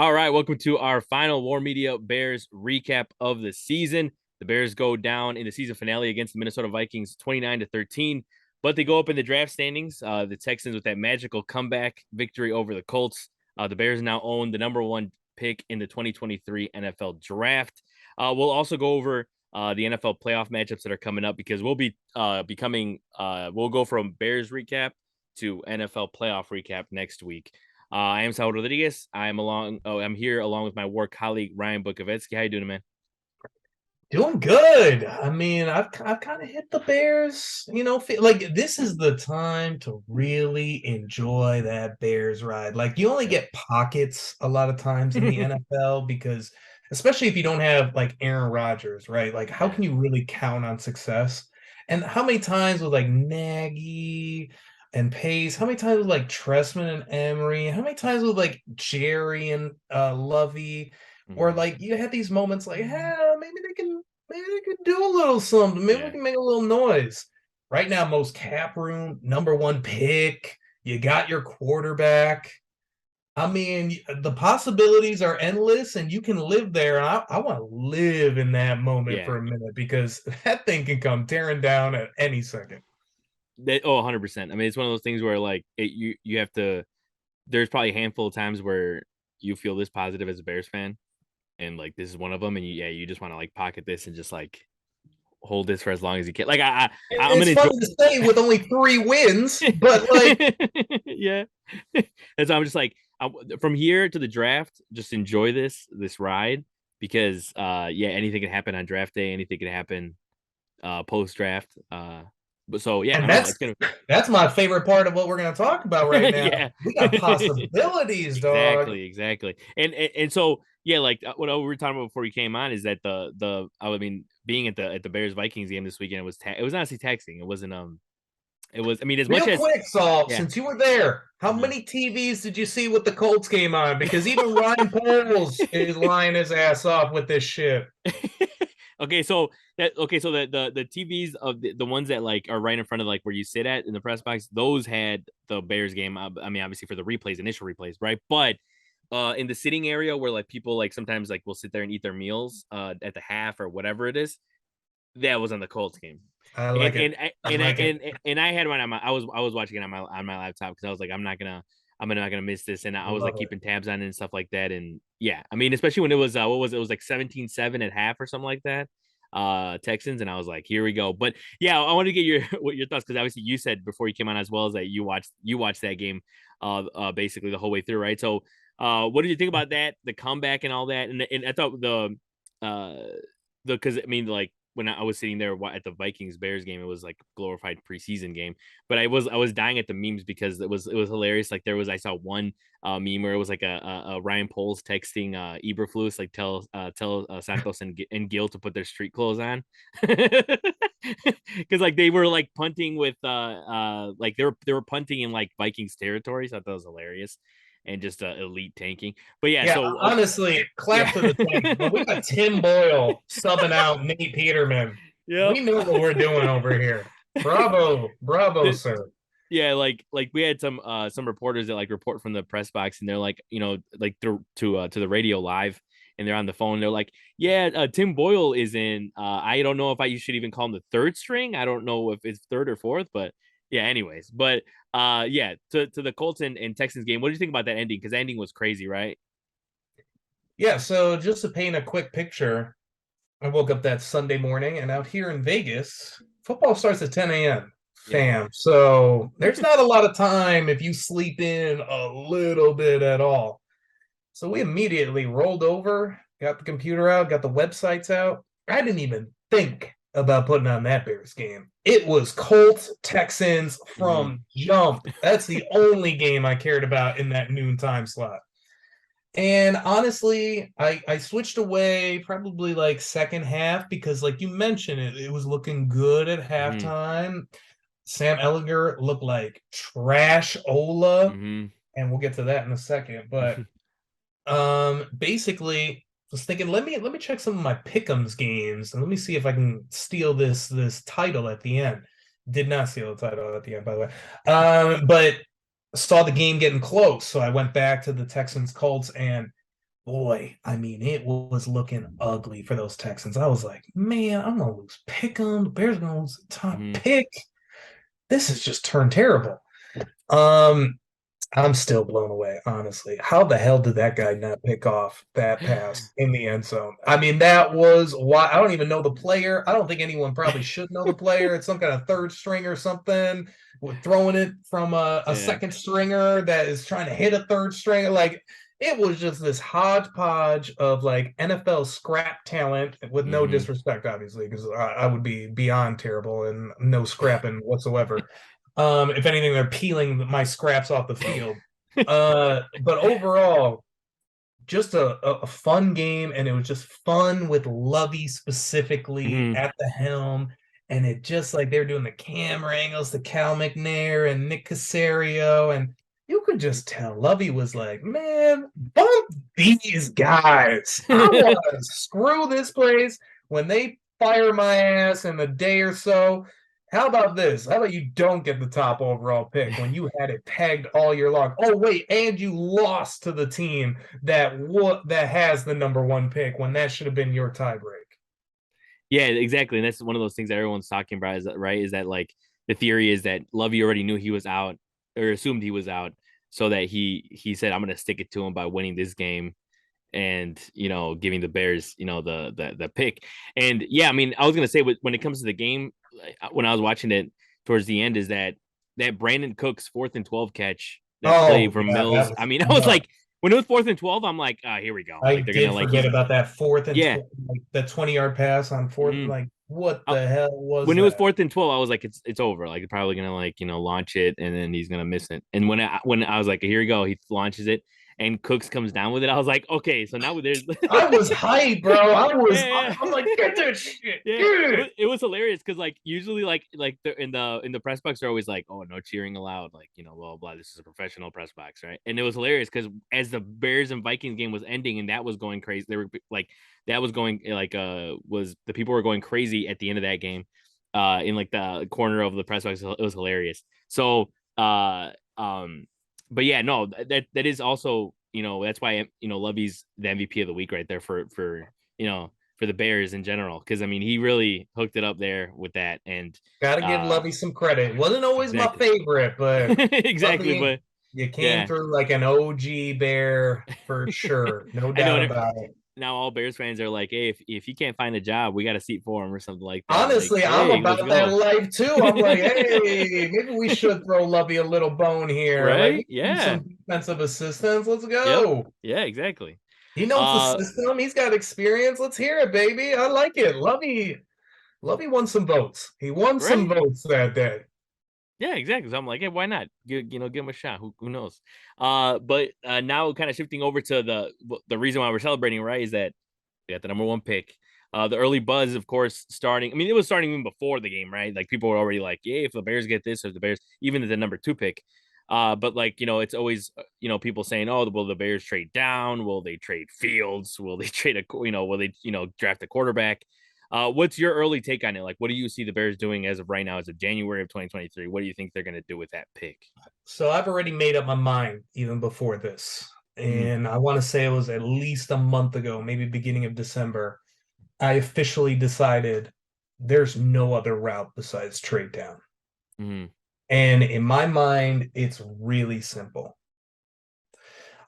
All right, welcome to our final War Media Bears recap of the season. The Bears go down in the season finale against the Minnesota Vikings 29-13, but they go up in the draft standings. The Texans with that magical comeback victory over the Colts. The Bears now own the number one pick in the 2023 NFL draft. We'll also go over the NFL playoff matchups that are coming up because we'll be we'll go from Bears recap to NFL playoff recap next week. I am Saul Rodriguez. I'm here along with my work colleague Ryan Bukovetsky. How you doing, man? Doing good. I mean, I've kind of hit the Bears, like this is the time to really enjoy that Bears ride. Like you only Yep. get pockets a lot of times in the NFL because especially if you don't have like Aaron Rodgers, right? Like how Yeah. can you really count on success? And how many times with like Nagy and Pace, how many times with like Tressman and Emery, how many times with like Jerry and Lovey? Or Mhm. like you had these moments like, hey, maybe they could do a little something. Maybe we Yeah. can make a little noise. Right now, most cap room, number one pick. You got your quarterback. I mean, the possibilities are endless, and you can live there. And I want to live in that moment Yeah. for a minute because that thing can come tearing down at any second. 100%. I mean, it's one of those things where you have to. There's probably a handful of times where you feel this positive as a Bears fan, and like this is one of them, and you just want to like pocket this and just like hold this for as long as you can. Like I'm It's gonna enjoy. funny to say with only 3 wins, but like Yeah. And so I'm just like from here to the draft, just enjoy this ride because yeah, anything can happen on draft day, anything can happen post draft. But so yeah, I and don't know. It's gonna that's my favorite part of what we're going to talk about right now. yeah. We got possibilities, dog. Exactly. And so yeah, like what we were talking about before we came on is that the I mean being at the Bears Vikings game this weekend was it was honestly taxing. It wasn't it was I mean as much Real as quick, Saul, yeah. since you were there, how Mhm. many TVs did you see with the Colts game on? Because even Ryan Poles is lying his ass off with this shit. So the TVs of the ones that like are right in front of like where you sit at in the press box, those had the Bears game. I mean, obviously for the replays, initial replays, right? But in the sitting area where like people like sometimes like will sit there and eat their meals at the half or whatever it is, that was on the Colts game. I And like it. and I I and I like it. and I had one on my I was watching it on my laptop because I was like I'm not gonna miss this, and I was like Love it. keeping tabs on it and stuff like that. And yeah, I mean, especially when it was what was it? It was like 17-7 at half or something like that. Texans, and I was like, here we go. But yeah, I want to get your what your thoughts because obviously you said before you came on as well as that you watched that game basically the whole way through, right? So what did you think about that, the comeback and all that? And I thought uh the because I mean like when I was sitting there at the Vikings Bears game, it was like glorified preseason game. But I was dying at the memes because it was hilarious. Like I saw one meme where it was like a Ryan Poles texting Eberflus like tell Santos and Gil to put their street clothes on because like they were like punting with like they were punting in like Vikings territory. So I thought that was hilarious and just elite tanking. But yeah, Yeah, so honestly, yeah. clap to the tank. When we got Tim Boyle subbing out Nate Peterman, Yep. we know what we're doing over here. Bravo, bravo, the, sir. yeah, like we had some reporters that like report from the press box and they're like, like to the radio live and they're on the phone. They're like, yeah, Tim Boyle is in. I don't know if you should even call him the third string. I don't know if it's third or fourth, but yeah. Anyways, but yeah, to the Colts and Texans game. What do you think about that ending? Because the ending was crazy, right? Yeah, so just to paint a quick picture, I woke up that Sunday morning, and out here in Vegas, football starts at 10 a.m. Yep. Fam. So there's not a lot of time if you sleep in a little bit at all. So we immediately rolled over, got the computer out, got the websites out. I didn't even think about putting on that Bears game. It was Colts Texans Mm-hmm. from jump. That's the only game I cared about in that noon time slot. And honestly, I switched away probably like second half because, like you mentioned, it was looking good at Mm-hmm. halftime. Sam Ellinger looked like trash Ola, Mm-hmm. and we'll get to that in a second. But basically, was thinking let me check some of my pick'ems games and let me see if I can steal this title at the end. Did not steal the title at the end, by the way. But saw the game getting close, so I went back to the Texans Colts, and boy, I mean, it was looking ugly for those Texans. I was like, man, I'm gonna lose Pick'em. The Bears are gonna lose the top Hmm. pick. This has just turned terrible. Um, I'm still blown away, honestly. How the hell did that guy not pick off that pass in the end zone? I mean, that was why I don't even know the player. I don't think anyone probably should know the player. It's some kind of third string or something. With throwing it from a Yeah. second stringer that is trying to hit a third stringer. Like it was just this hodgepodge of like NFL scrap talent with no Hmm. disrespect, obviously, because I would be beyond terrible and no scrapping whatsoever. If anything, they're peeling my scraps off the field. But overall, just a fun game, and it was just fun with Lovey specifically Hmm. at the helm. And it just like they were doing the camera angles to Cal McNair and Nick Casario, and you could just tell Lovey was like, man, bump these guys. I want to screw this place when they fire my ass in a day or so. How about this? How about you don't get the top overall pick when you had it pegged all year long? Oh, wait, and you lost to the team that has the number one pick when that should have been your tiebreak. Yeah, exactly. And that's one of those things that everyone's talking about, is that right? Is that like the theory is that Lovey already knew he was out or assumed he was out, so that he said, I'm gonna stick it to him by winning this game and giving the Bears the pick. And yeah, I mean, I was gonna say, when it comes to the game, when I was watching it towards the end, is that Brandon Cooks 4th and 12 catch, that play Oh, from yeah, that Mills. I was mean, I was nuts. like, when it was 4th and 12, I'm like, here we go. I Like they're gonna did like forget he's about that fourth and yeah. like the 20-yard pass on fourth. Mhm. Like, what Uh, the hell was when it was that? 4th and 12, I was like, it's over. Like, they're probably gonna like launch it, and then he's gonna miss it. And when I was like, here we go, he launches it, and Cooks comes down with it. I was like, okay, so now there's I was hyped, bro. I was, yeah, I'm like, yeah. get that shit, Yeah, get it it. was hilarious because like usually like in the press box, they're always like, oh, no cheering allowed, like blah blah blah, this is a professional press box, right? And it was hilarious because as the Bears and Vikings game was ending and that was going crazy, they were like, that was going like was the people were going crazy at the end of that game, in like the corner of the press box. It was hilarious. So but yeah, no, that is also, that's why Lovey's the MVP of the week right there for the Bears in general, because I mean he really hooked it up there with that. And Gotta give uh Lovey some credit. Wasn't always my exactly. favorite, but Exactly, Lovey, but you came yeah. through like an OG Bear for sure. No I know, doubt about it. now all Bears fans are like, hey, if he can't find a job, we got a seat for him or something like that. Like, Honestly, I'm hey, let's about that go. life too. I'm like, hey, maybe we should throw Lovey a little bone here. Like, we Right? need Yeah. some defensive assistance. Let's Yep. go. Yeah, exactly. He knows the uh system. He's got experience. Let's hear it, baby. I like it. Lovey won some votes. He won some right. votes that day. Yeah, exactly. So I'm like, hey, why not? Give him a shot. Who knows? But now kind of shifting over to the reason why we're celebrating, right, is that we got the number one pick. The early buzz, of course, starting. I mean, it was starting even before the game, right? Like people were already like, yeah, if the Bears get this, or the Bears, even the number two pick. But like, it's always, people saying, oh, will the Bears trade down? Will they trade Fields? Will they trade will they, draft a quarterback? What's your early take on it? Like, what do you see the Bears doing as of right now, as of January of 2023? What do you think they're going to do with that pick? So I've already made up my mind even before this. Mm-hmm. And I want to say it was at least a month ago, maybe beginning of December. I officially decided there's no other route besides trade down. Mm-hmm. And in my mind, it's really simple.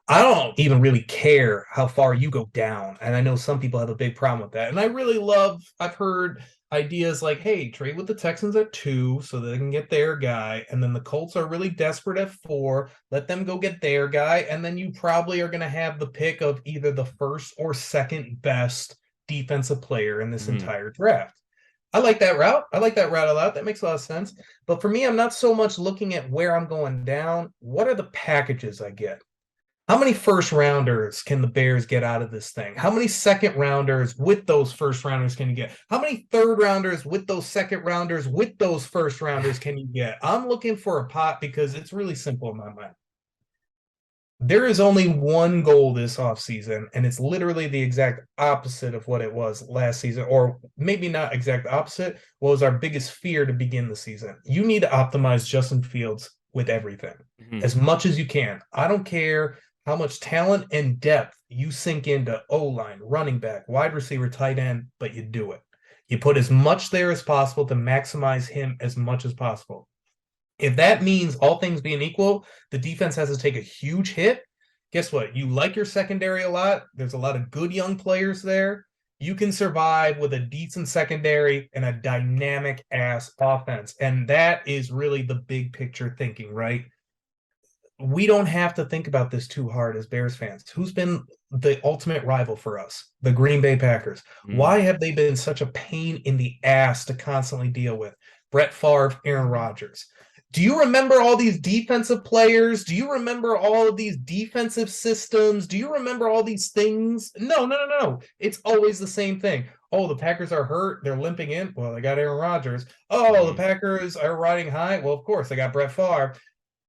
I don't even really care how far you go down. And I know some people have a big problem with that. And I really I've heard ideas like, hey, trade with the Texans at 2 so they can get their guy. And then the Colts are really desperate at 4. Let them go get their guy. And then you probably are going to have the pick of either the first or second best defensive player in this Mm-hmm. entire draft. I like that route. I like that route a lot. That makes a lot of sense. But for me, I'm not so much looking at where I'm going down. What are the packages I get? How many first rounders can the Bears get out of this thing? How many second rounders with those first rounders can you get? How many third rounders with those second rounders with those first rounders can you get? I'm looking for a pot because it's really simple in my mind. There is only one goal this offseason, and it's literally the exact opposite of what it was last season, or maybe not exact opposite. What was our biggest fear to begin the season? You need to optimize Justin Fields with everything Mm-hmm. as much as you can. I don't care how much talent and depth you sink into O-line, running back, wide receiver, tight end, but you do it. You put as much there as possible to maximize him as much as possible. If that means all things being equal, the defense has to take a huge hit. Guess what? You like your secondary a lot. There's a lot of good young players there. You can survive with a decent secondary and a dynamic ass offense. And that is really the big picture thinking, right? We don't have to think about this too hard as Bears fans. Who's been the ultimate rival for us? The Green Bay Packers. Mm. Why have they been such a pain in the ass to constantly deal with? Brett Favre, Aaron Rodgers. Do you remember all these defensive players? Do you remember all of these defensive systems? Do you remember all these things? No, no, no, no. It's always the same thing. Oh, the Packers are hurt. They're limping in. Well, they got Aaron Rodgers. Oh, the Packers are riding high. Well, of course, they got Brett Favre.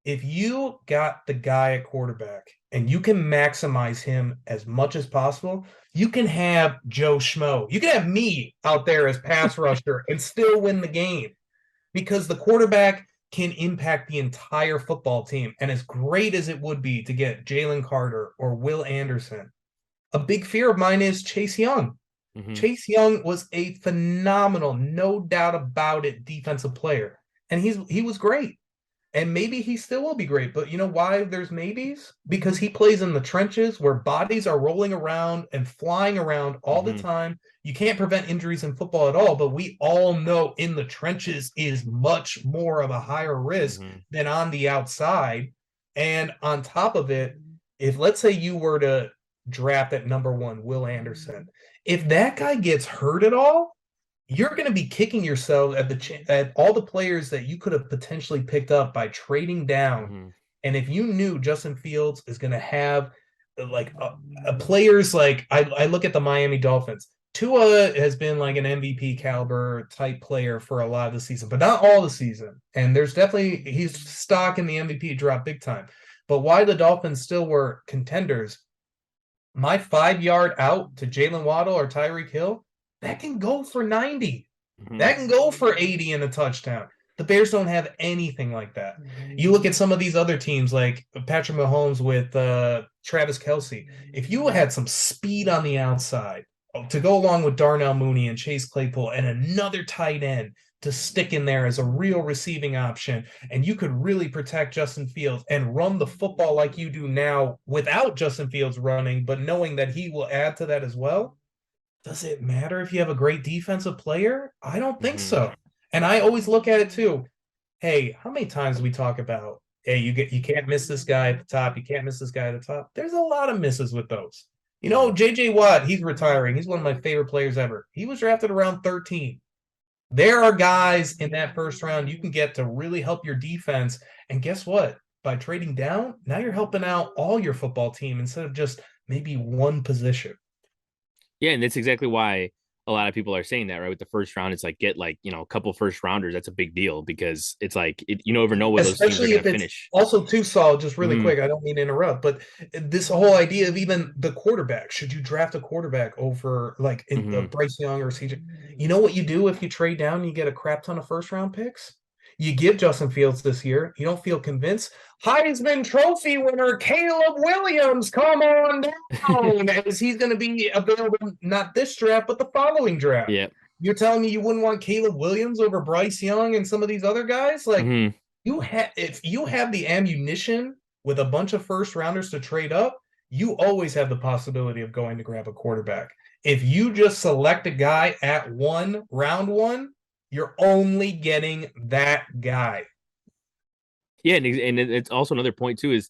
If you got the guy at quarterback and you can maximize him as much as possible, you can have Joe Schmo. You can have me out there as pass rusher and still win the game because the quarterback can impact the entire football team. And as great as it would be to get Jalen Carter or Will Anderson, a big fear of mine is Chase Young. Mm-hmm. Chase Young was a phenomenal, no doubt about it, defensive player. And he was great. And maybe he still will be great. But you know why there's maybes? Because he plays in the trenches where bodies are rolling around and flying around all the time. You can't prevent injuries in football at all, but we all know in the trenches is much more of a higher risk than on the outside. And on top of it, if let's say you were to draft at number 1, Will Anderson, if that guy gets hurt at all, you're going to be kicking yourself at all the players that you could have potentially picked up by trading down. And if you knew Justin Fields is going to have like players like I look at the Miami Dolphins. Tua has been like an MVP caliber type player for a lot of the season, but not all the season. And there's definitely his stock in the MVP dropped big time. But why the Dolphins still were contenders, my 5-yard out to Jalen Waddle or Tyreek Hill, that can go for 90. That can go for 80 and a touchdown. The Bears don't have anything like that. You look at some of these other teams like Patrick Mahomes with Travis Kelce. If you had some speed on the outside to go along with Darnell Mooney and Chase Claypool and another tight end to stick in there as a real receiving option, and you could really protect Justin Fields and run the football like you do now without Justin Fields running, but knowing that he will add to that as well, does it matter if you have a great defensive player? I don't think so. And I always look at it too. Hey, how many times do we talk about, hey, you can't miss this guy at the top, you can't miss this guy at the top? There's a lot of misses with those. You know, JJ Watt, he's retiring. He's one of my favorite players ever. He was drafted around 13. There are guys in that first round you can get to really help your defense. And guess what? By trading down, now you're helping out all your football team instead of just maybe one position. Yeah, and that's exactly why a lot of people are saying that, right? With the first round, it's like get like, you know, a couple first rounders. That's a big deal because it's like you never know where those teams are going to finish. Also, too, Saul, just really quick, I don't mean to interrupt, but this whole idea of even the quarterback, should you draft a quarterback over like Bryce Young or CJ? You know what you do if you trade down and you get a crap ton of first round picks? You give Justin Fields this year. You don't feel convinced. Heisman Trophy winner Caleb Williams, come on down, as he's going to be available not this draft, but the following draft. Yeah. You're telling me you wouldn't want Caleb Williams over Bryce Young and some of these other guys? Like if you have the ammunition with a bunch of first rounders to trade up, you always have the possibility of going to grab a quarterback. If you just select a guy at round one, you're only getting that guy. Yeah, and it's also another point too is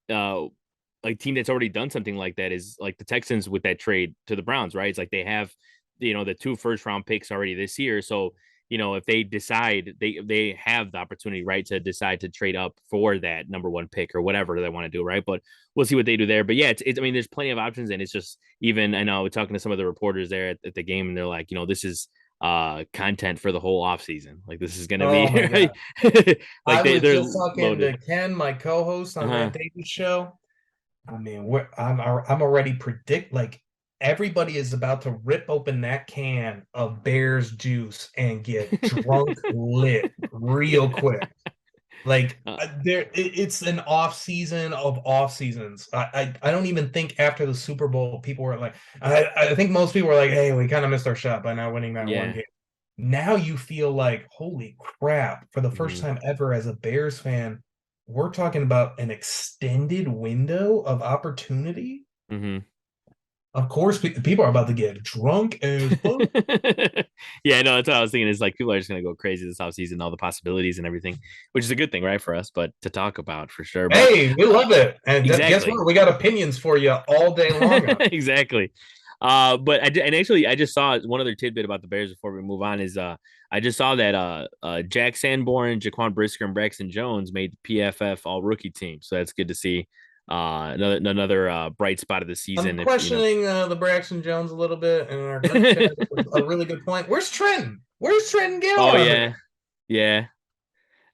like team that's already done something like that is like the Texans with that trade to the Browns, right? It's like they have, you know, the 2 first round picks already this year. So, you know, if they decide they have the opportunity, right, to decide to trade up for that number 1 pick or whatever they want to do, right? But we'll see what they do there. But yeah, it's I mean, there's plenty of options, and it's just even I know talking to some of the reporters there at the game, and they're like, you know, this is content for the whole off season. Like this is gonna be like I was they're just talking loaded. to Ken, my co-host on that David show. I mean, I'm already like everybody is about to rip open that can of Bears juice and get drunk lit real quick. Like Uh, it's an off season of off seasons. I don't even think after the Super Bowl people were like, I think most people were like, hey, we kind of missed our shot by not winning that one yeah. game. Now you feel like, holy crap, for the first Hmm. time ever as a Bears fan, we're talking about an extended window of opportunity. Hmm. Of course, people are about to get drunk as fuck. Yeah, no, that's what I was thinking. Is like people are just gonna go crazy this offseason, all the possibilities and everything, which is a good thing, right, for us, but to talk about for sure. But Hey, we love it. And guess exactly. what? We got opinions for you all day long on. Exactly. But and actually I just saw one other tidbit about the Bears before we move on is I just saw that Jack Sanborn, Jaquan Brisker, and Braxton Jones made the PFF all rookie team. So that's good to see. Another bright spot of the I'm season, if you know. questioning the Braxton Jones a little bit in our group chat. A really good point. Where's Trenton? Where's Trenton Oh Gilliam? yeah. Yeah.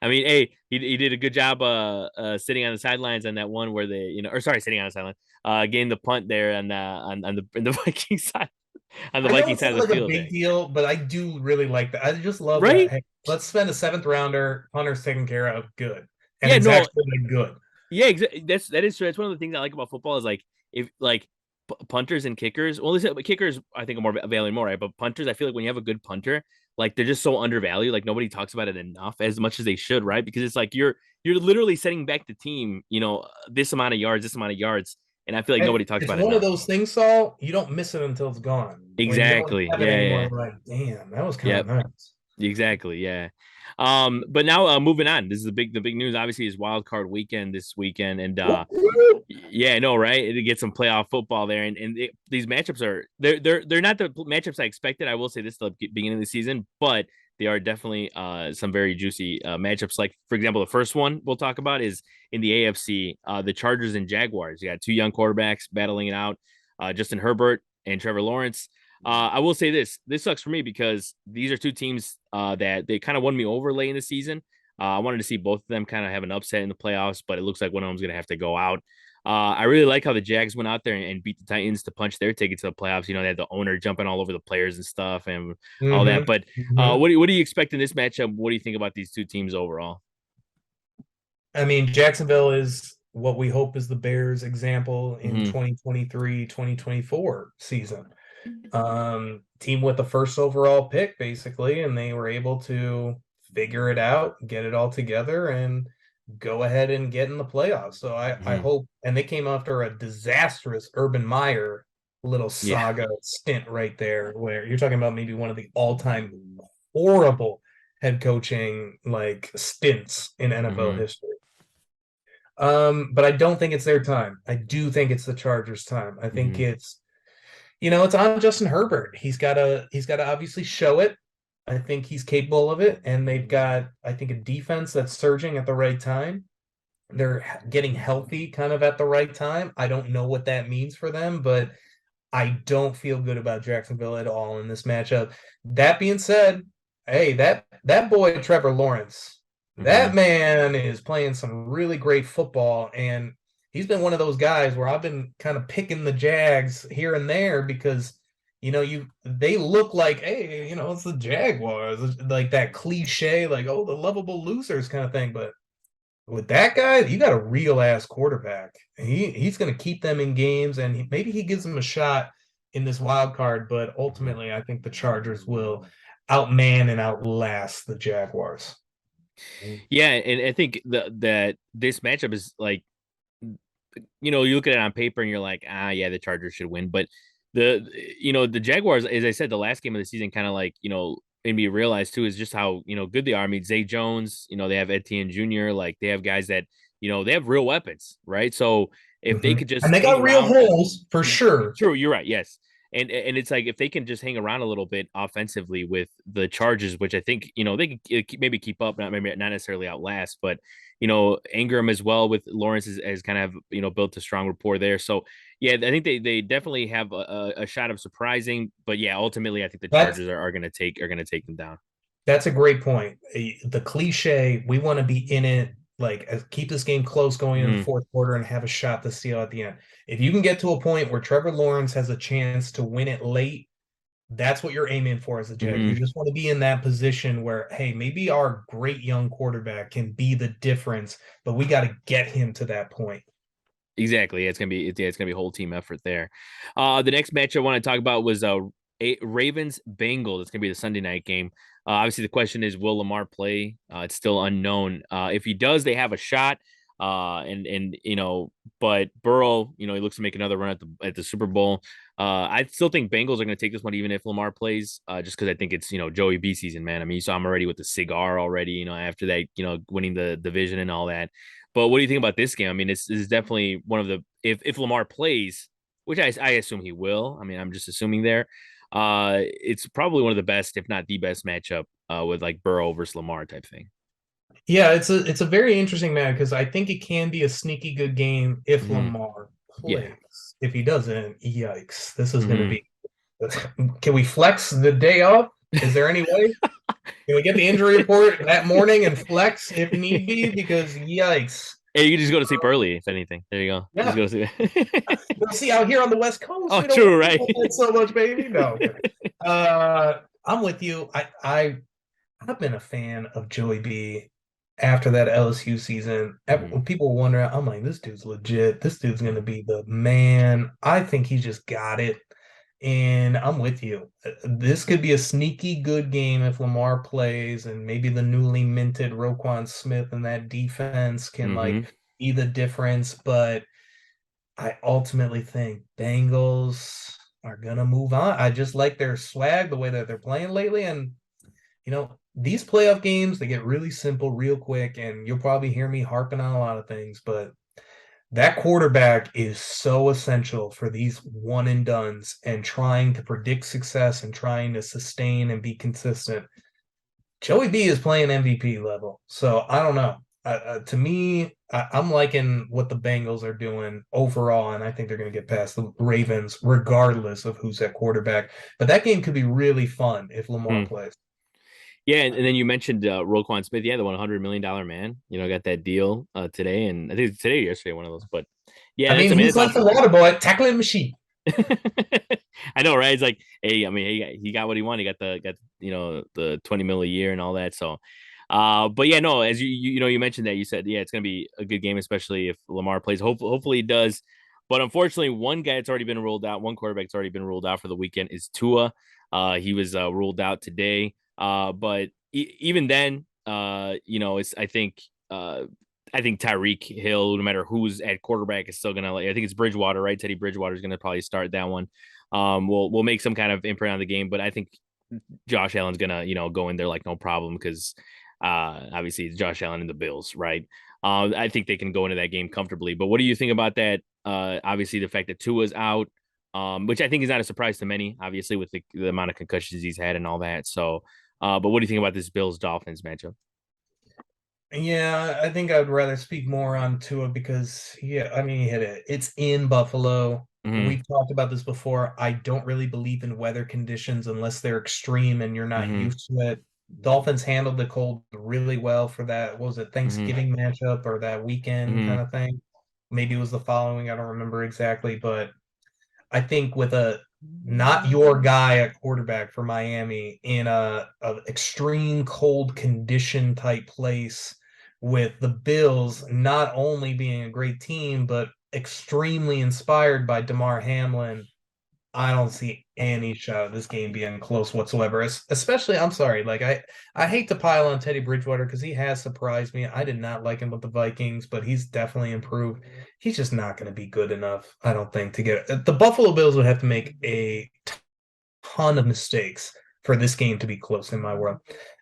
I mean, hey, he did a good job sitting on the sidelines on that one where they, or sorry, sitting on the sideline, getting the punt there on the Viking side on the I know Viking it's side not of the like a field big there. deal, but I do really like that. I just love that. Right? Hey, let's spend a seventh rounder, punter's taken care of, good. And Yeah, it's no, actually like good. yeah, that is true. That's one of the things I like about football is like if like punters and kickers. Well, listen, kickers I think are more valued more, right? But punters, I feel like when you have a good punter, like they're just so undervalued. Like nobody talks about it enough as much as they should, right? Because it's like you're literally setting back the team, this amount of yards, this amount of yards, and I feel like nobody talks It's about it one of enough. those things, Saul. You don't miss it until it's gone. When you don't Exactly. have it Yeah, anymore, yeah. you're like, damn, that was kind of Yep. nice. Exactly. Yeah. But now moving on. This is the big news. Obviously, is wild card weekend this weekend, and yeah, I know, right? To get some playoff football there, and these matchups are they're not the matchups I expected. I will say this at the beginning of the season, but they are definitely some very juicy matchups. Like for example, the first one we'll talk about is in the AFC, the Chargers and Jaguars. You got two young quarterbacks battling it out, Justin Herbert and Trevor Lawrence. I will say this sucks for me because these are two teams that they kind of won me over late in the season. I wanted to see both of them kind of have an upset in the playoffs, but it looks like one of them's going to have to go out. I really like how the Jags went out there and beat the Titans to punch their ticket to the playoffs. They had the owner jumping all over the players and stuff and all that. Mm-hmm. But Mm-hmm. what do you expect in this matchup? What do you think about these two teams overall? I mean, Jacksonville is what we hope is the Bears example in Hmm. 2023, 2024 season. Team with the first overall pick, basically, and they were able to figure it out, get it all together, and go ahead and get in the playoffs. So I Hmm. hope, and they came after a disastrous Urban Meyer little Yeah. saga stint right there, where you're talking about maybe one of the all-time horrible head coaching like stints in NFL Hmm. history. But I don't think it's their time. I do think it's the Chargers' time. I think Hmm. it's on Justin Herbert. He's gotta obviously show it. I think he's capable of it, and they've got, I think, a defense that's surging at the right time. They're getting healthy kind of at the right time. I don't know what that means for them, but I don't feel good about Jacksonville at all in this matchup. That being said, hey, that boy Trevor Lawrence, Hmm. that man is playing some really great football, and he's been one of those guys where I've been kind of picking the Jags here and there because they look like, hey, it's the Jaguars, like that cliche, like, oh, the lovable losers kind of thing, but with that guy, you got a real ass quarterback. He's going to keep them in games, and maybe he gives them a shot in this wild card. But Hmm. ultimately, I think the Chargers will outman and outlast the Jaguars. Yeah, and I think that this matchup is like you look at it on paper and you're like, yeah, the Chargers should win. But the Jaguars, as I said, the last game of the season kind of like, made me realize too is just how, good they are. I mean, Zay Jones, they have Etienne Jr., like they have guys that, they have real weapons, right? So if they Mhm. could just And they hang got real around, holes for sure. true, you're right, yes. And it's like if they can just hang around a little bit offensively with the Chargers, which I think they can maybe keep up, not necessarily outlast, but Ingram as well with Lawrence has kind of built a strong rapport there. So yeah, I think they definitely have a shot of surprising, but yeah, ultimately I think the That's Chargers are gonna take them down. That's a great point. The cliche, we want to be in it, like keep this game close going in the Hmm. fourth quarter and have a shot to steal at the end. If you can get to a point where Trevor Lawrence has a chance to win it late, That's what you're aiming for as a Jet. You Hmm. just want to be in that position where, hey, maybe our great young quarterback can be the difference, but we got to get him to that point. Exactly. It's gonna be a whole team effort there. The next match I want to talk about was Ravens Bengals. It's gonna be the Sunday night game. Obviously, the question is, will Lamar play? It's still unknown. If he does, they have a shot. And but Burrow, he looks to make another run at the Super Bowl. I still think Bengals are going to take this one, even if Lamar plays, just because I think it's Joey B season, man. I mean, you saw him already with the cigar already, after that, winning the division and all that. But what do you think about this game? I mean, this is definitely one of the if Lamar plays, which I assume he will. I mean, I'm just assuming there. It's probably one of the best, if not the best matchup with like Burrow versus Lamar type thing. Yeah, it's a very interesting match because I think it can be a sneaky good game if Hmm. Lamar Yeah. plays. If he doesn't, yikes. This is going to Hmm. be. Can we flex the day off? Is there any way? Can we get the injury report that morning and flex if need be? Because yikes. Hey, you can just go to sleep early, if anything. There you go. Just Yeah. go to sleep. We'll see out here on the West Coast, Oh, we don't true, worry right? about that so much, baby. No. Okay. I'm with you. I've been a fan of Joey B after that LSU season. Hmm. When people were wondering, I'm like, this dude's legit. This dude's gonna be the man. I think he just got it. And I'm with you. This could be a sneaky good game if Lamar plays, and maybe the newly minted Roquan Smith and that defense can like Hmm. be the difference. But I ultimately think Bengals are gonna move on. I just like their swag, the way that they're playing lately, and these playoff games, they get really simple real quick, and you'll probably hear me harping on a lot of things, but that quarterback is so essential for these one and dones and trying to predict success and trying to sustain and be consistent. Joey B is playing MVP level. So I don't know. To me, I'm liking what the Bengals are doing overall, and I think they're going to get past the Ravens regardless of who's at quarterback. But that game could be really fun if Lamar Hmm. plays. Yeah, and then you mentioned Roquan Smith. Yeah, the $100 million man. Got that deal today, and I think it's today or yesterday, one of those. But I yeah, mean, I mean, he's it's like the awesome. water boy tackling machine. I know, right? It's like, hey, I mean, he got what he wanted. He got the 20 mil a year and all that. So, but yeah, no, as you mentioned that you said, yeah, it's gonna be a good game, especially if Lamar plays. Hopefully he does. But unfortunately, one guy that's already been ruled out, one quarterback that's already been ruled out for the weekend is Tua. He was ruled out today. But even then, it's I think Tyreek Hill, no matter who's at quarterback, is still gonna. I think it's Bridgewater, right? Teddy Bridgewater is gonna probably start that one. We'll make some kind of imprint on the game, but I think Josh Allen's gonna go in there like no problem because obviously it's Josh Allen and the Bills, right? I think they can go into that game comfortably. But what do you think about that? Obviously the fact that Tua's out, which I think is not a surprise to many, obviously with the amount of concussions he's had and all that. So, but what do you think about this Bills Dolphins matchup? Yeah, I think I'd rather speak more on Tua because, yeah, I mean, he hit it. It's in Buffalo. Hmm. We've talked about this before. I don't really believe in weather conditions unless they're extreme and you're not Hmm. used to it. Dolphins handled the cold really well for that. What was it, Hmm. Thanksgiving matchup or that weekend Hmm. kind of thing? Maybe it was the following. I don't remember exactly, but I think with a not your guy at quarterback for Miami in a extreme cold condition type place with the Bills not only being a great team but extremely inspired by Damar Hamlin, I don't see any shot of this game being close whatsoever. Especially, I'm sorry, like I hate to pile on Teddy Bridgewater because he has surprised me. I did not like him with the Vikings, but he's definitely improved. He's just not going to be good enough, I don't think, to get it. The Buffalo Bills would have to make a ton of mistakes for this game to be close in my world.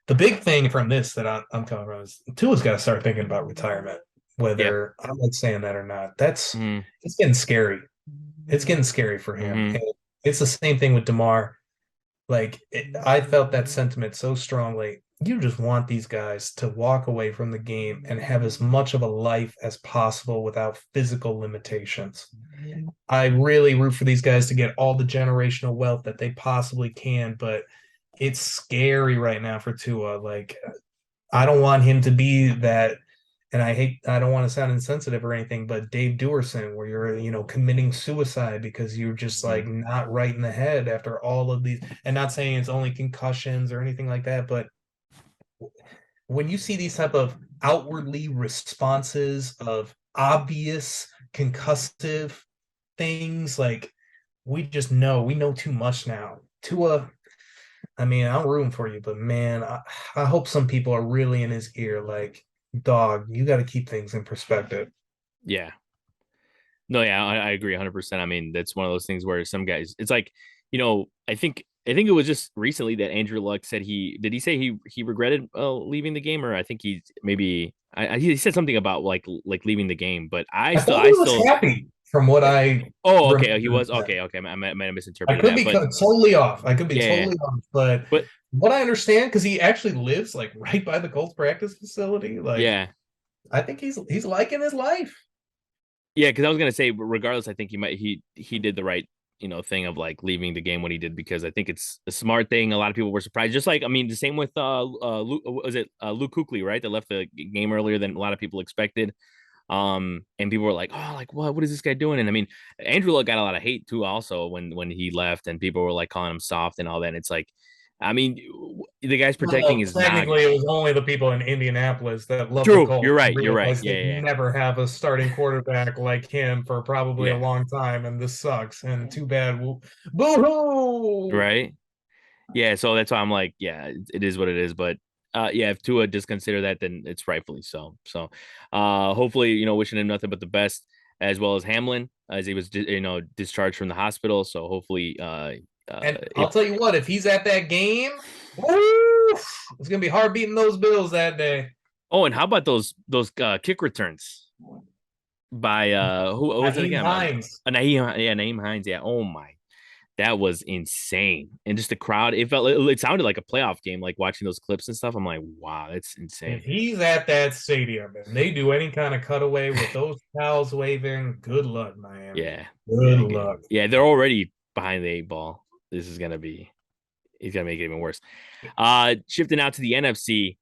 The big thing from this that I'm coming from is Tua's got to start thinking about retirement, Yeah. whether I like saying that or not. That's Hmm. it's getting scary. It's getting scary for him. Hmm. And it's the same thing with DeMar. I felt that sentiment so strongly. You just want these guys to walk away from the game and have as much of a life as possible without physical limitations. I really root for these guys to get all the generational wealth that they possibly can, but it's scary right now for Tua. Like, I don't want him to be that and I don't want to sound insensitive or anything, but Dave Duerson, where you're, committing suicide because you're just Mhm. like not right in the head after all of these, and not saying it's only concussions or anything like that, but when you see these type of outwardly responses of obvious concussive things, like we know too much now. Tua, I mean, I'm rooting for you, but man, I hope some people are really in his ear, like, dog, you got to keep things in perspective. Yeah. No, yeah, I agree 100%. I mean, that's one of those things where some guys, it's like, I think it was just recently that Andrew Luck said he say he regretted leaving the game, or I think he maybe he said something about like leaving the game, but I thought he was I still happy from what eh, I oh, okay, he remember. was okay, okay, I might have I misinterpreted could that, be but totally off. I could be yeah, totally off, but but what I understand, because he actually lives like right by the Colts practice facility, like yeah. I think he's liking his life. Yeah, because I was gonna say, regardless, I think he did the right thing of like leaving the game when he did, because I think it's a smart thing. A lot of people were surprised. Just like, I mean, the same with Luke, was it Luke Kuechly, right? That left the game earlier than a lot of people expected. And people were like, oh, like what is this guy doing? And I mean, Andrew Luck got a lot of hate too, also when he left, and people were like calling him soft and all that. And it's like, I mean, the guy's protecting Well, his technically, it noggin. was only the people in Indianapolis that love the True, Colts you're and right. You're right. realize Yeah, they'd yeah, never have a starting quarterback like him for probably a yeah. long time, and this sucks. And too bad. Boo-hoo! Right. Yeah, so that's why I'm like, yeah, it is what it is. But yeah, if Tua does consider that, then it's rightfully so. So hopefully, wishing him nothing but the best, as well as Hamlin, as he was discharged from the hospital. So hopefully And if I'll tell you what, if he's at that game, woo, it's gonna be hard beating those Bills that day. oh, and how about those kick returns by who was it Naheem again? Hines. Naeem Hines. Yeah. Oh my, that was insane. And just the crowd, it sounded like a playoff game, like watching those clips and stuff. I'm like, wow, that's If insane. he's at that stadium and they do any kind of cutaway with those towels waving, good luck, Miami. Yeah. Good Yeah. luck. Yeah. They're already behind the eight ball. This is gonna be he's gonna make it even worse. Shifting out to the NFC,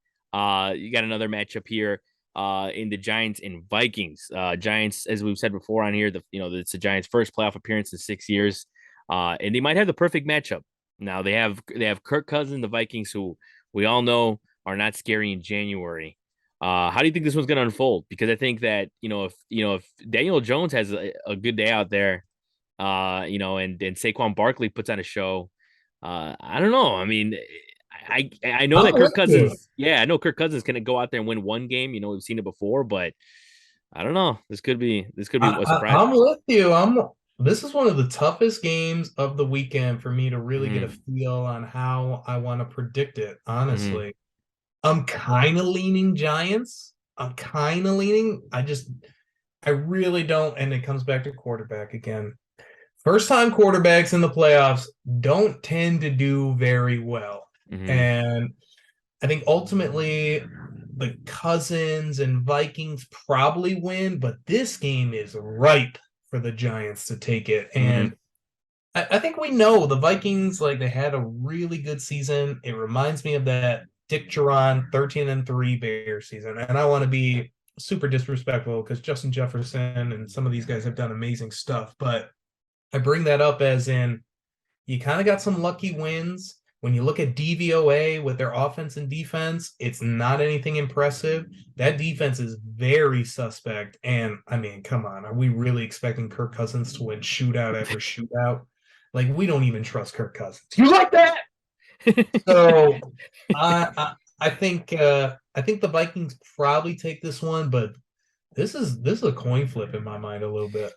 you got another matchup here. In the Giants and Vikings. Giants, as we've said before on here, it's the Giants' first playoff appearance in 6 years. And they might have the perfect matchup. Now they have Kirk Cousins, the Vikings, who we all know are not scary in January. How do you think this one's going to unfold? Because I think that if Daniel Jones has a good day out there, and Saquon Barkley puts on a show, I don't know. I mean, I know I'm that with Kirk you. Cousins, yeah, I know Kirk Cousins can go out there and win one game. We've seen it before, but I don't know. This could be a surprise. I'm with you. This is one of the toughest games of the weekend for me to really get a Hmm. feel on how I want to predict it, Hmm. honestly. I'm kind of leaning Giants. I'm kind of leaning. I really don't. And it comes back to quarterback again. First time quarterbacks in the playoffs don't tend to do very well. Hmm. And I think ultimately the Cousins and Vikings probably win, but this game is ripe for the Giants to take it. Hmm. And I think we know the Vikings, like they had a really good season. It reminds me of that Dick Duran 13-3 Bear season. And I want to be super disrespectful because Justin Jefferson and some of these guys have done amazing stuff. But I bring that up as in you kind of got some lucky wins. When you look at DVOA with their offense and defense, it's not anything impressive. That defense is very suspect. And I mean, come on, are we really expecting Kirk Cousins to win shootout after shootout? Like, we don't even trust Kirk Cousins. You like that? So I think the Vikings probably take this one, but this is a coin flip in my mind a little bit.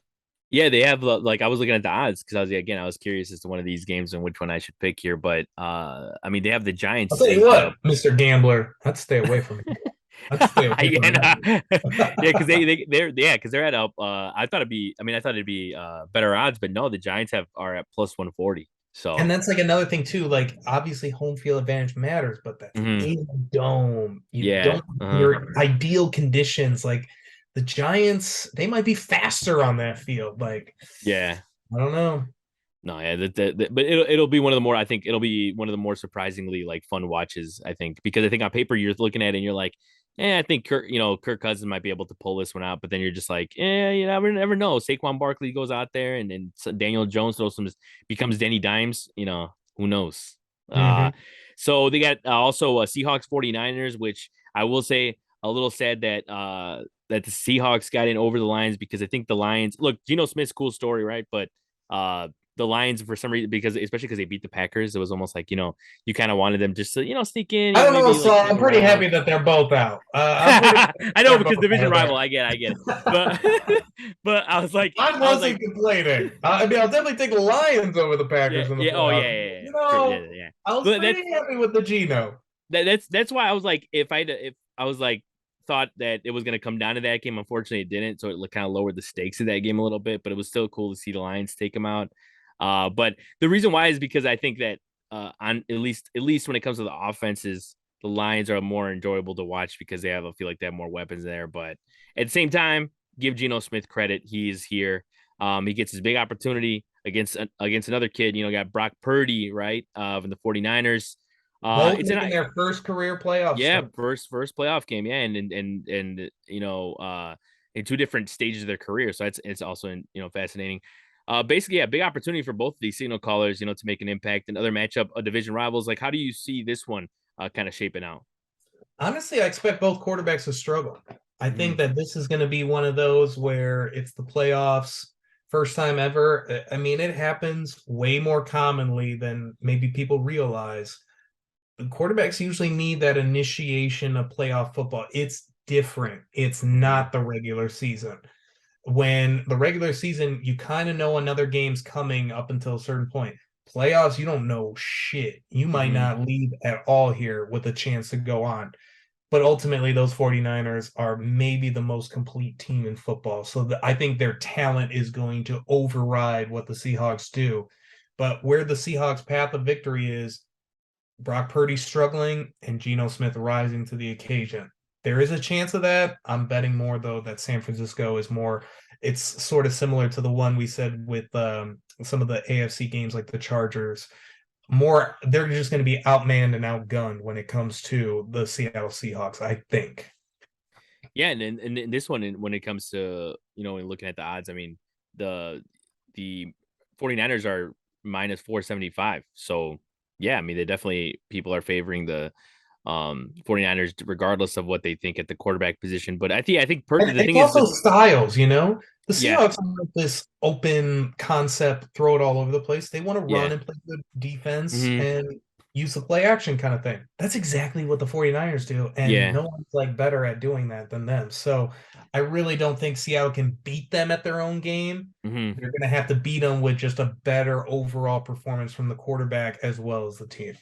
Yeah, they have like I was looking at the odds because I was curious as to one of these games and which one I should pick here. But I mean, they have the I'll Giants tell you as what, Mr. Gambler, I'd stay away from him. I'd stay away from yeah, that. no. Yeah, because they're at up. I thought it'd be better odds, but no, the Giants are at plus 140. And So that's like another thing too. Like obviously home field advantage matters, but that's mhm. in the dome. You Yeah, don't your ideal conditions. Like the Giants, they might be faster on that field. Like yeah. I don't know. No, yeah, but it'll be one of the more I think it'll be one of the more surprisingly like fun watches I think because I think on paper you're looking at it and you're like, I think Kirk Cousins might be able to pull this one out, but then you're just like, you never know. Saquon Barkley goes out there, and then Daniel Jones becomes Danny Dimes. Who knows? Uh, Hmm. so they got also Seahawks 49ers, which I will say a little sad that the Seahawks got in over the Lions because I think the Lions look Geno Smith's cool story, right? But uh, the Lions for some reason especially because they beat the Packers, it was almost like you kind of wanted them just to sneak in, I don't know, maybe like so make I'm a pretty run. happy that they're both out. I'm pretty happy I know they're because both division out rival. there. I get it. But but I I was like, wasn't complaining. I mean, I'll definitely take the Lions over the yeah, Packers in the yeah, oh playoffs. yeah, yeah, yeah. You True, yeah, know, yeah. Yeah. I was But that's pretty happy with the Geno. that's why I was like, if I was like thought that it was gonna come down to that game, unfortunately it didn't. So it kind of lowered the stakes of that game a little bit, but it was still cool to see the Lions take them out. But the reason why is because I think that on at least when it comes to the offenses, the Lions are more enjoyable to watch because I feel like they have more weapons there. But at the same time, give Geno Smith credit. He is here. He gets his big opportunity against another kid. Got Brock Purdy, right? From the 49ers. Both It's making an their first career playoff yeah, start. first playoff game, yeah, and in two different stages of their career, so it's also fascinating. Basically, yeah, big opportunity for both of these signal callers, to make an impact. Another matchup of division rivals. Like, how do you see this one kind of shaping out? Honestly, I expect both quarterbacks to struggle. I think Mm-hmm. that this is going to be one of those where it's the playoffs, first time ever. I mean, it happens way more commonly than maybe people realize. Quarterbacks usually need that initiation of playoff football. It's different. It's Mm-hmm. not the regular season. When the regular season, you kind of know another game's coming up until a certain point. Playoffs, you don't know shit. You might Mm-hmm. not leave at all here with a chance to go on. But ultimately, those 49ers are maybe the most complete team in football. So I think their talent is going to override what the Seahawks do. But where the Seahawks' path of victory is, Brock Purdy struggling and Geno Smith rising to the occasion. There is a chance of that. I'm betting more though that San Francisco is more. It's sort of similar to the one we said with some of the AFC games like the Chargers. More, they're just going to be outmanned and outgunned when it comes to the Seattle Seahawks. I think. Yeah, and in this one, when it comes to when looking at the odds, I mean the 49ers are minus 475. So yeah, I mean they definitely people are favoring the 49ers regardless of what they think at the quarterback position. But I think And the it's thing is also that styles, you know. The yeah, Seahawks are like this open concept, throw it all over the place. They want to run yeah, and play good defense hmm and use the play action kind of thing. That's exactly what the 49ers do, and yeah, no one's like better at doing that than them. So I really don't think Seattle can beat them at their own game. hmm They're going to have to beat them with just a better overall performance from the quarterback as well as the team.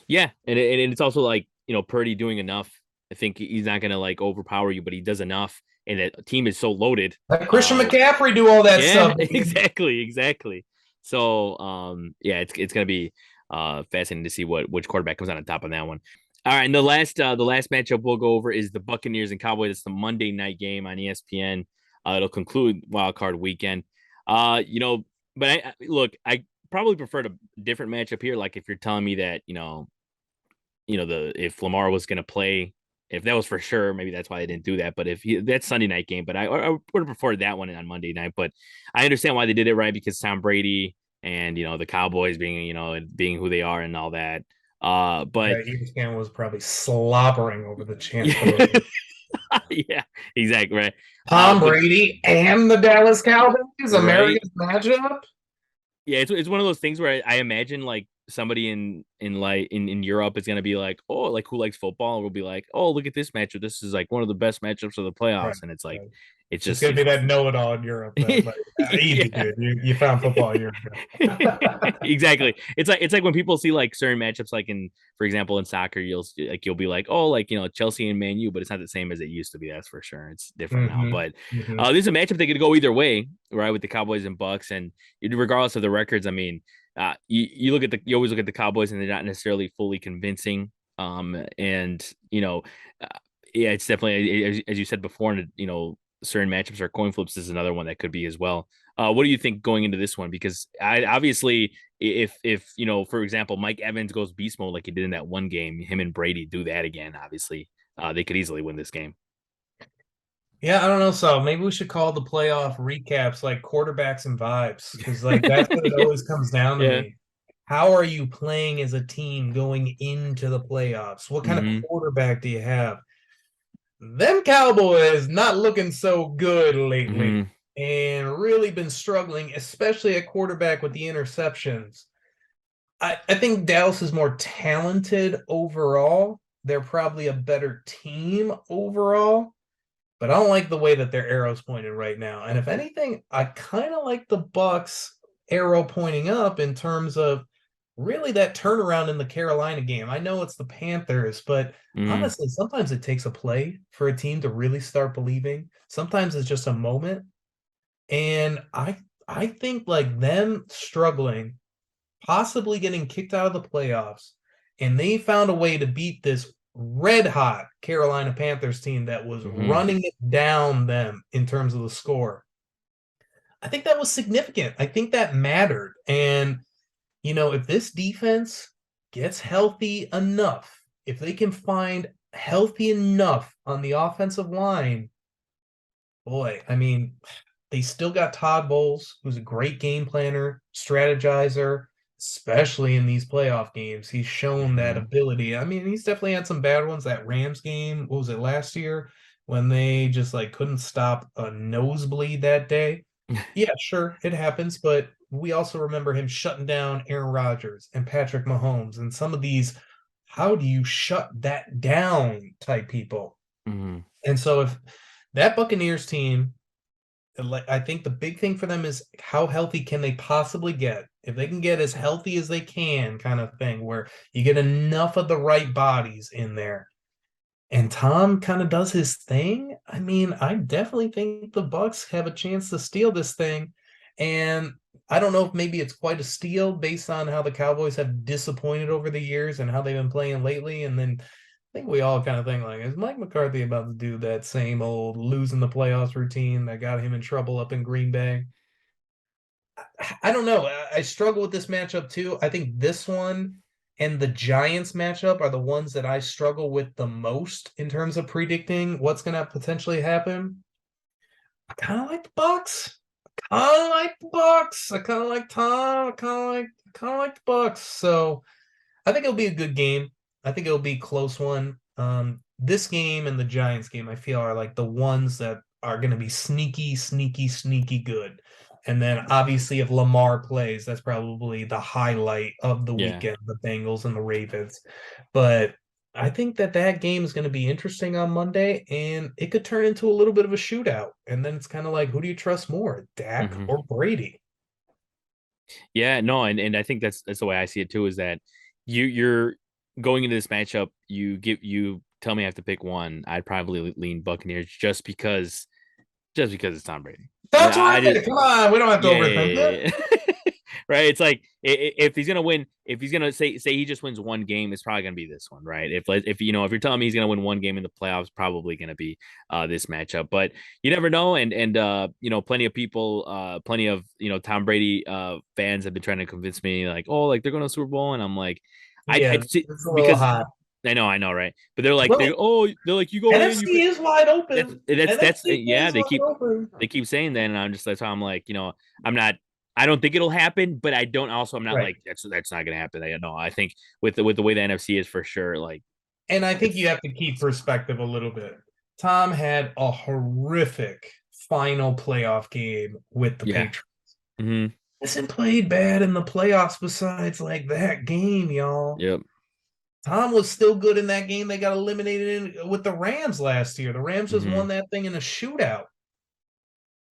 yeah, and it's also like Purdy doing enough. I think he's not gonna like overpower you, but he does enough, and the team is so loaded. Let Christian McCaffrey do all that Yeah, stuff, baby. exactly. So, yeah, it's gonna be fascinating to see which quarterback comes out on top on that one. All right, and the last matchup we'll go over is the Buccaneers and Cowboys. It's the Monday night game on ESPN. It'll conclude Wild Card Weekend. You know, but look, I probably preferred a different matchup here. Like if you're telling me that the if Lamar was going to play, if that was for sure, maybe that's why they didn't do that. But that's Sunday night game, but I would have preferred that one on Monday night. But I understand why they did it right because Tom Brady and the Cowboys being who they are and all that. But That ESPN was probably slobbering over the chance for yeah, those. yeah, exactly right. Tom But Brady and the Dallas Cowboys, right, America's matchup. yeah, it's one of those things where I imagine like somebody in Europe is gonna be like, oh, like who likes football? And we'll be like, oh, look at this matchup. This is like one of the best matchups of the Right, playoffs, and it's like, right. it's It's just gonna be that know-it-all in Europe. That like easy, yeah. dude. You found football a year ago. Exactly. It's like when people see like certain matchups, like for example, in soccer, you'll be like, oh, like Chelsea and Man U, but it's not the same as it used to be. That's for sure. It's different now. Hmm. But Hmm. this is a matchup that could go either way, right? With the Cowboys and Bucks, and regardless of the records, I mean, you always look at the Cowboys, and they're not necessarily fully convincing. And uh, yeah, it's definitely as you said before, and certain matchups are coin flips is another one that could be as well. What do you think going into this one? Because I obviously, if for example, Mike Evans goes beast mode like he did in that one game, him and Brady do that again. Obviously, they could easily win this game. Yeah, I don't know. So maybe we should call the playoff recaps like quarterbacks and vibes, because like that's what it Yeah. always comes down to Yeah. me. How are you playing as a team going into the playoffs? What kind of Hmm. quarterback do you have? Them Cowboys not looking so good lately Hmm. and really been struggling, especially at quarterback with the interceptions. I think Dallas is more talented overall. They're probably a better team overall, but I don't like the way that their arrow's pointed right now. And if anything, I kind of like the Bucks arrow pointing up in terms of really that turnaround in the Carolina game. I know it's the Panthers, but Hmm. honestly, sometimes it takes a play for a team to really start believing. Sometimes it's just a moment. And I think like them struggling, possibly getting kicked out of the playoffs, and they found a way to beat this red hot Carolina Panthers team that was Hmm. running it down them in terms of the score. I think that was significant. I think that mattered. And, if this defense gets healthy enough, if they can find healthy enough on the offensive line, boy, I mean, they still got Todd Bowles, who's a great game planner, strategizer, especially in these playoff games. He's shown that Hmm. ability. I mean, he's definitely had some bad ones. That Rams game, what was it last year when they just like couldn't stop a nosebleed that day? Yeah, sure, it happens, but we also remember him shutting down Aaron Rodgers and Patrick Mahomes and some of these how do you shut that down type people. Hmm. And so if that Buccaneers team, like I think the big thing for them is how healthy can they possibly get? If they can get as healthy as they can, kind of thing, where you get enough of the right bodies in there. And Tom kind of does his thing. I mean, I definitely think the Bucks have a chance to steal this thing. And I don't know if maybe it's quite a steal based on how the Cowboys have disappointed over the years and how they've been playing lately. And then I think we all kind of think like, is Mike McCarthy about to do that same old losing the playoffs routine that got him in trouble up in Green Bay? I don't know. I struggle with this matchup too. I think this one and the Giants matchup are the ones that I struggle with the most in terms of predicting what's going to potentially happen. I kind of like the Bucks. I like the Bucks. I kind of like Tom. I kind of like the Bucks. So I think it'll be a good game. I think it'll be a close one. This game and the Giants game, I feel, are like the ones that are going to be sneaky, sneaky, sneaky good. And then obviously, if Lamar plays, that's probably the highlight of the Yeah. weekend, the Bengals and the Ravens. But I think that that game is going to be interesting on Monday, and it could turn into a little bit of a shootout. And then it's kind of like, who do you trust more, Dak Hmm. or Brady? Yeah, no, and I think that's the way I see it too, is that you're going into this matchup, you tell me I have to pick one, I'd probably lean Buccaneers just because it's Tom Brady. That's I right. just Come on, we don't have to yeah, overthink yeah, it. yeah, yeah. Right. It's like if he's gonna win, if he's gonna say he just wins one game, it's probably gonna be this one, right? If if you're telling me he's gonna win one game in the playoffs, probably gonna be this matchup. But you never know, and plenty of people, plenty of Tom Brady fans have been trying to convince me like, oh, like they're going to Super Bowl, and I'm like, I Yeah, see, it's a little because hot. I know, right? But they're like Well, they're like you go in, you NFC is wide that's open. yeah, NFC is wide open. they keep saying that, and I'm just that's how I'm like, I'm not. I don't think it'll happen, but I don't. Also, I'm not Right. like that's not gonna happen. No, I think with the way the NFC is for sure, like And I think you it's have to keep perspective a little bit. Tom had a horrific final playoff game with the yeah, Patriots. hmm, Hasn't played bad in the playoffs besides like that game, y'all. yep, Tom was still good in that game. They got eliminated with the Rams last year. The Rams just hmm, won that thing in a shootout.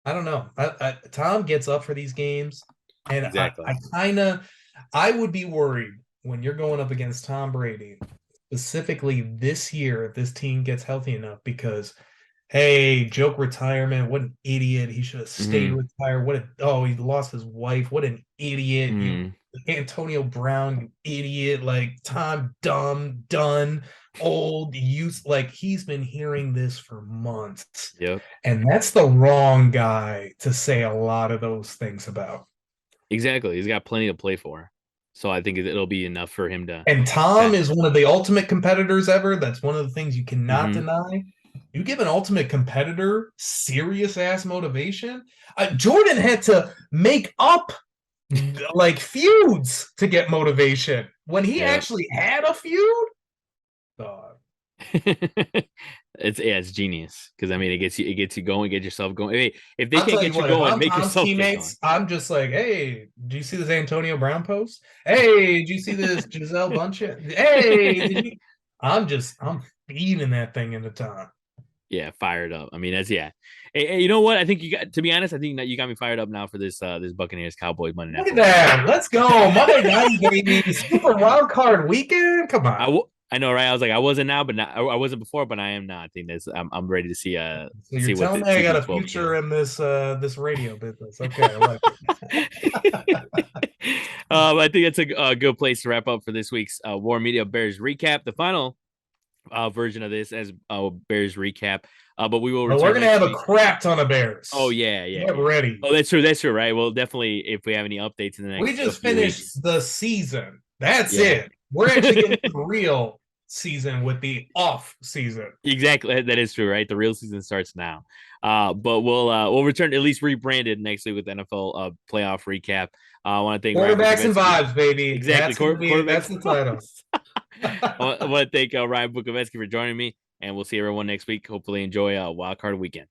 I don't know. Tom gets up for these games, and exactly. I kind of I would be worried when you're going up against Tom Brady, specifically this year if this team gets healthy enough. Because hey, joke retirement. What an idiot! He should have stayed Hmm. retired. He lost his wife. What an idiot! You Hmm. Antonio Brown, you idiot! Like Tom, dumb, done, old, use. Like he's been hearing this for months. Yep, And that's the wrong guy to say a lot of those things about. exactly. He's got plenty to play for. So I think it'll be enough for him to And Tom kind is one of the ultimate competitors ever. That's one of the things you of. cannot deny. You give an ultimate competitor serious ass motivation. Jordan had to make up like feuds to get motivation. When he Yeah. actually had a feud, dog. It's genius because I mean it gets you going, get yourself going. Hey, if they I'll can't tell you get you what, if going, I'm make Tom's yourself get going. teammates, I'm just like, hey, do you see this Antonio Brown post? Hey, did you see this Giselle Bundchen? Hey, did you? I'm feeding that thing into Tom. Yeah, fired up. I mean, that's yeah. Hey, you know what? I think you got to be honest. I think that you got me fired up now for this Buccaneers Cowboys Monday Night Look at Football game. that. Let's go. Monday night, baby. Super wild card weekend. Come on. I know, right? I was like, I wasn't now, but not, I wasn't before, but I am now. I think that's I'm ready to So you're see what telling the me I see got a week 12 future again. in this radio business. Okay, I like I think that's a good place to wrap up for this week's War Media Bears recap. The final version of this as Bears recap. But we will But we're return gonna next have a week. crap ton of Oh bears. yeah, yeah, Get yeah. ready. Oh, that's true. That's true, right? Well, definitely if we have any updates in the We next just few weeks. finished the season. That's Yeah. it. We're actually getting the real season with the off season. Exactly. That is true, right? The real season starts now. But we'll return at least rebranded next week with NFL playoff recap. I want to thank Ryan Quarterbacks and Bukovetsky. vibes, baby. Exactly. That's Quarterbacks. the title. I want to thank Ryan Bukovetsky for joining me, and we'll see everyone next week. Hopefully, enjoy Wild Card weekend.